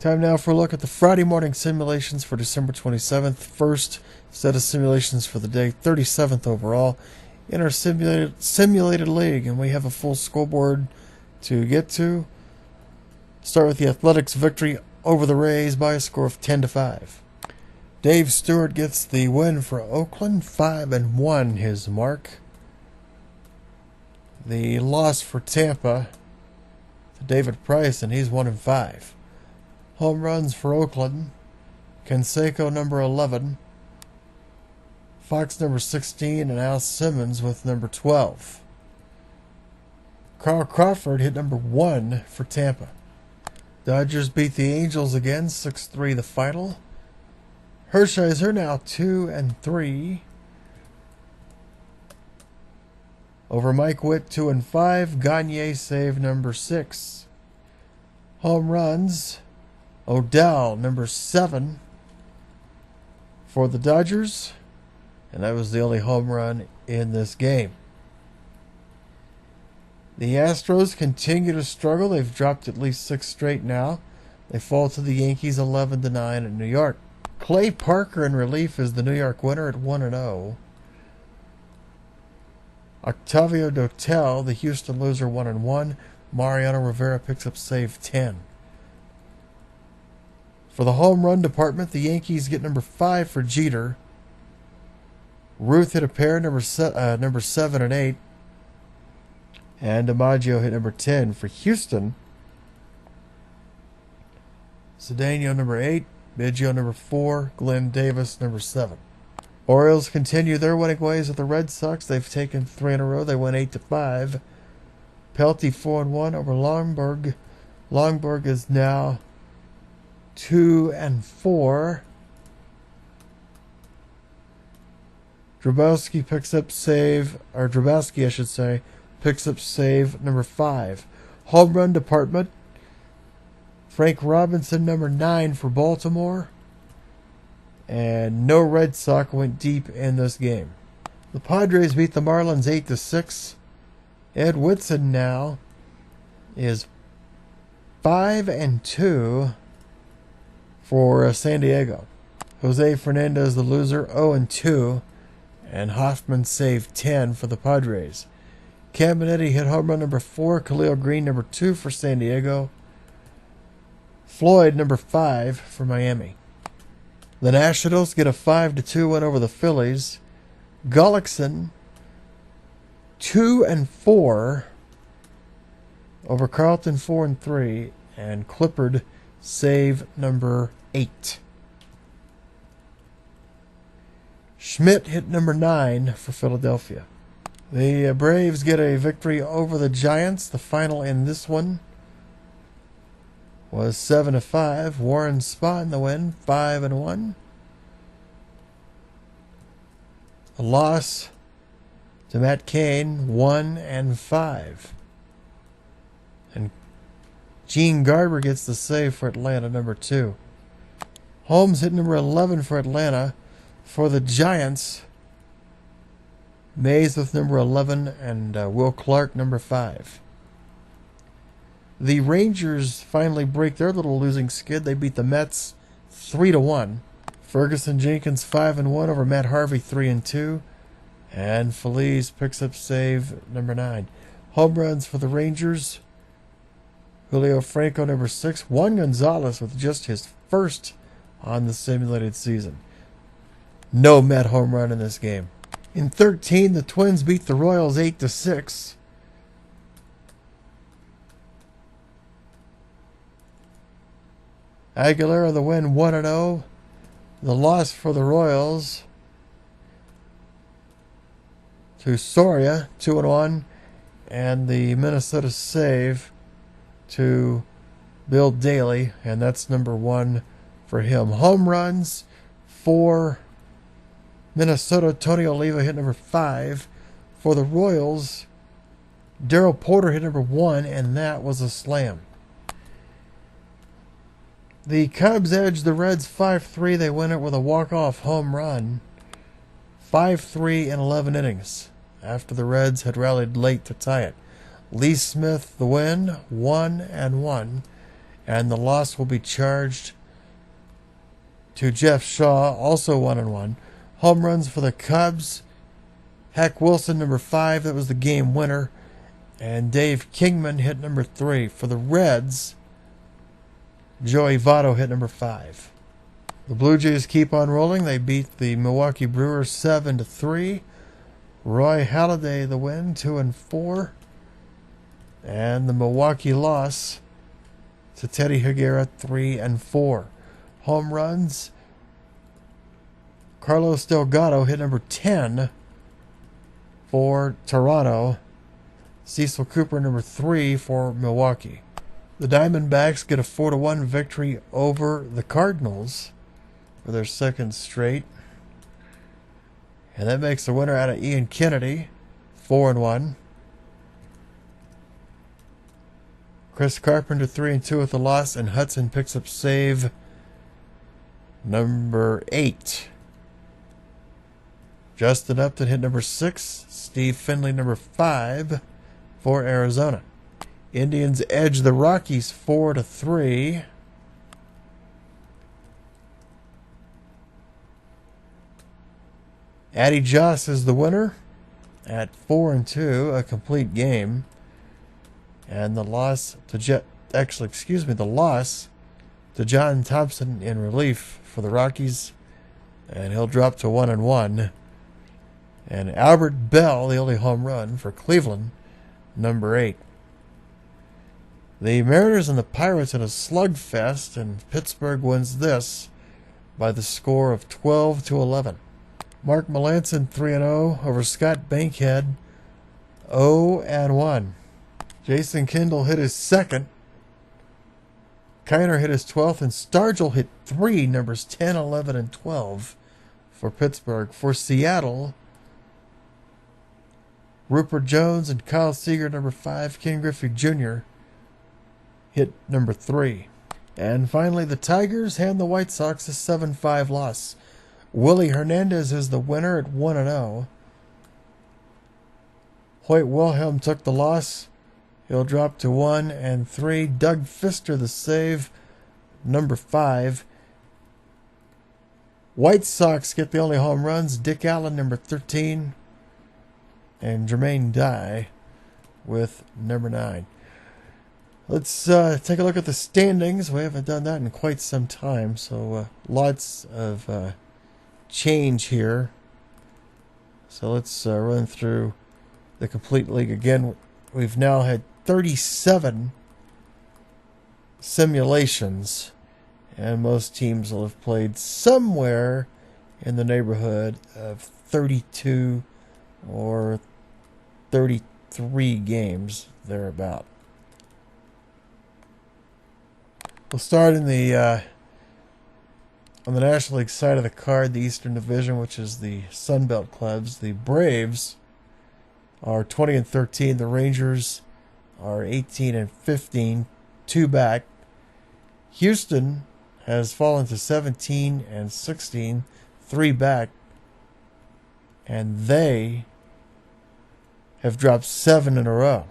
Time now for a look at the Friday morning simulations for December 27th. First set of simulations for the day, 37th overall in our simulated league, and we have a full scoreboard to get to. Start with the Athletics victory over the Rays by a score of 10-5. Dave Stewart gets the win for Oakland, 5-1 his mark. The loss for Tampa to David Price, and he's 1-5. Home runs for Oakland, Canseco number 11, Fox number 16, and Al Simmons with number 12. Carl Crawford hit number 1 for Tampa. Dodgers beat the Angels again, 6-3 the final. Hershiser now 2-3 over Mike Witt, 2-5. Gagne save number 6. Home runs, Odell number 7 for the Dodgers, and that was the only home run in this game. The Astros continue to struggle. They've dropped at least 6 straight now. They fall to the Yankees 11-9 in New York. Clay Parker in relief is the New York winner at 1-0. Octavio Dotel, the Houston loser, 1-1. Mariano Rivera picks up save 10. For the home run department, the Yankees get number 5 for Jeter. Ruth hit a pair, number 7 and 8. And DiMaggio hit number 10 for Houston. Cedeno number 8. Biggio number 4. Glenn Davis number 7. Orioles continue their winning ways with the Red Sox. They've taken 3 in a row. They won 8-5. Pelty 4-1 over Longberg. Longberg is now 2-4. Drabowski picks up save, or Drabowski I should say, picks up save number 5. Home run department, Frank Robinson number 9 for Baltimore. And no Red Sox went deep in this game. The Padres beat the Marlins 8-6. Ed Whitson now is 5-2 for San Diego. Jose Fernandez, the loser, 0-2. And Hoffman saved 10 for the Padres. Caminiti hit home run number 4. Khalil Green number 2 for San Diego. Floyd number 5 for Miami. The Nationals get a 5-2 win over the Phillies. Gullickson 2-4 over Carlton, 4-3, and Clippard save number 8. Schmidt hit number 9 for Philadelphia. The Braves get a victory over the Giants. The final in this one was 7-5. Warren Spahn the win, 5-1. A loss to Matt Cain, 1-5. And Gene Garber gets the save for Atlanta, number 2. Holmes hit number 11 for Atlanta. For the Giants, Mays with number 11 and Will Clark number 5. The Rangers finally break their little losing skid. They beat the Mets 3-1. Ferguson Jenkins 5-1 over Matt Harvey, 3-2. And Feliz picks up save number 9. Home runs for the Rangers, Julio Franco number 6. Juan Gonzalez with just his first on the simulated season. No Met home run in this game. In 13, the Twins beat the Royals 8-6. Aguilera the win, 1-0. The loss for the Royals to Soria, 2-1. And the Minnesota save to Bill Daly, and that's number 1 for him. Home runs for Minnesota, Tony Oliva hit number 5. For the Royals, Darryl Porter hit number 1, and that was a slam. The Cubs edged the Reds 5-3. They win it with a walk-off home run. 5-3 in 11 innings after the Reds had rallied late to tie it. Lee Smith the win, 1-1. And the loss will be charged to Jeff Shaw, also 1-1. Home runs for the Cubs. Hack Wilson, number 5, that was the game winner. And Dave Kingman hit number 3. For the Reds, Joey Votto hit number 5. The Blue Jays keep on rolling. They beat the Milwaukee Brewers 7-3. Roy Halladay the win, 2-4. And the Milwaukee loss to Teddy Higuera, 3-4. Home runs, Carlos Delgado hit number 10 for Toronto. Cecil Cooper, number 3 for Milwaukee. The Diamondbacks get a 4-1 victory over the Cardinals for their second straight. And that makes the winner out of Ian Kennedy, 4-1. Chris Carpenter, 3-2 with the loss, and Hudson picks up save number 8. Justin Upton hit number 6. Steve Finley, number 5 for Arizona. Indians edge the Rockies 4-3. Addie Joss is the winner at 4-2, a complete game. And the loss to the loss to John Thompson in relief for the Rockies, and he'll drop to 1-1. And Albert Bell, the only home run for Cleveland, number 8. The Mariners and the Pirates in a slugfest, and Pittsburgh wins this by the score of 12-11. Mark Melancon 3-0 over Scott Bankhead, 0-1. Jason Kendall hit his second. Kiner hit his 12th, and Stargell hit 3, numbers 10, 11, and 12 for Pittsburgh. For Seattle, Rupert Jones and Kyle Seager, number 5. Ken Griffey Jr. hit number 3. And finally, the Tigers hand the White Sox a 7-5 loss. Willie Hernandez is the winner at 1-0. Hoyt Wilhelm took the loss. He'll drop to 1-3. Doug Fister the save, number 5. White Sox get the only home runs. Dick Allen, number 13. And Jermaine Dye with number 9. Let's take a look at the standings. We haven't done that in quite some time, so lots of change here. So let's run through the complete league again. We've now had 37 simulations, and most teams will have played somewhere in the neighborhood of 32 or 33 games, thereabout. We'll start in the on the National League side of the card, the Eastern Division, which is the Sun Belt clubs. The Braves are 20-13. The Rangers are 18-15, 2 back. Houston has fallen to 17-16, 3 back, and they have dropped 7 in a row.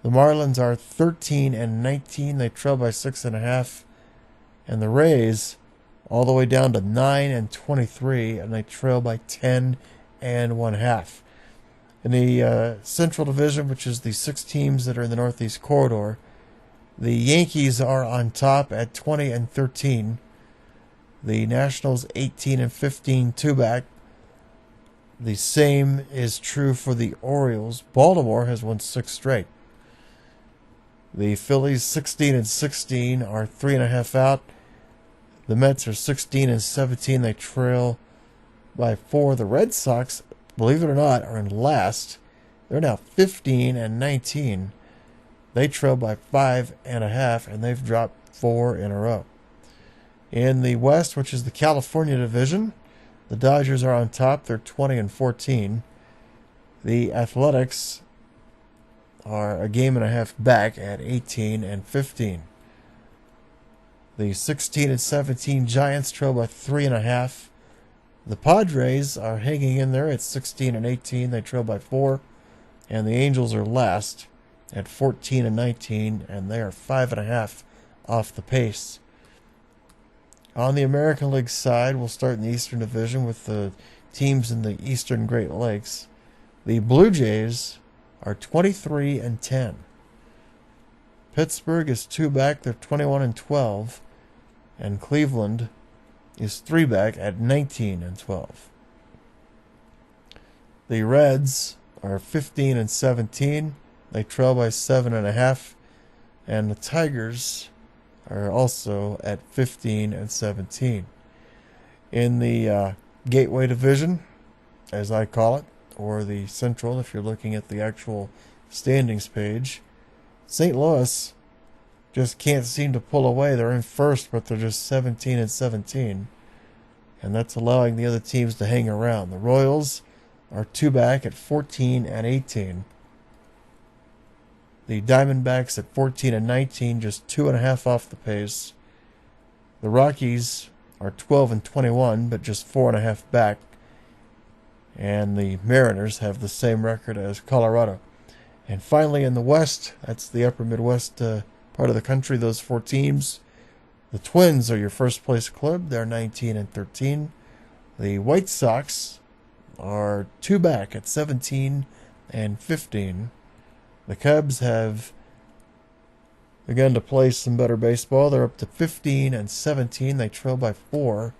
The Marlins are 13-19. They trail by 6.5. And the Rays all the way down to 9-23, and they trail by 10.5. In the Central Division, which is the 6 teams that are in the Northeast Corridor, the Yankees are on top at 20-13. The Nationals 18-15, 2 back. The same is true for the Orioles. Baltimore has won 6 straight. The Phillies 16-16 are 3.5 out. The Mets are 16-17. They trail by 4. The Red Sox, believe it or not, are in last. They're now 15-19. They trail by 5.5, and they've dropped 4 in a row. In the West, which is the California Division, the Dodgers are on top. They're 20-14. The Athletics are a game and a half back at 18-15. The 16-17 Giants trail by 3.5. The Padres are hanging in there at 16-18. They trail by 4. And the Angels are last at 14 and 19, and they are 5.5 off the pace. On the American League side, we'll start in the Eastern Division with the teams in the Eastern Great Lakes. The Blue Jays are 23 and 10. Pittsburgh is 2 back, they're 21 and 12, and Cleveland is 3 back at 19 and 12. The Reds are 15 and 17. They trail by 7.5, and the Tigers are also at 15 and 17. In the Gateway Division, as I call it, or the Central if you're looking at the actual standings page, St. Louis just can't seem to pull away. They're in first, but they're just 17 and 17, and that's allowing the other teams to hang around. The Royals are 2 back at 14 and 18. The Diamondbacks at 14 and 19, just 2.5 off the pace. The Rockies are 12 and 21, but just 4.5 back. And the Mariners have the same record as Colorado. And finally in the West, that's the upper Midwest part of the country, those 4 teams. The Twins are your first place club. They're 19 and 13. The White Sox are 2 back at 17 and 15. The Cubs have begun to play some better baseball. They're up to 15 and 17. They trail by 4.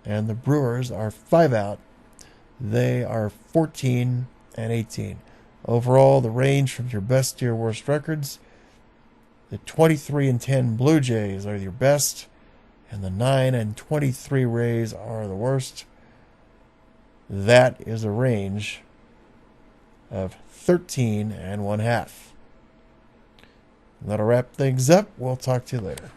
And the Brewers are 5 out. They are 14 and 18. Overall, the range from your best to your worst records, the 23 and 10 Blue Jays are your best, and the 9 and 23 Rays are the worst. That is a range of 13 and 1/2. That'll wrap things up. We'll talk to you later.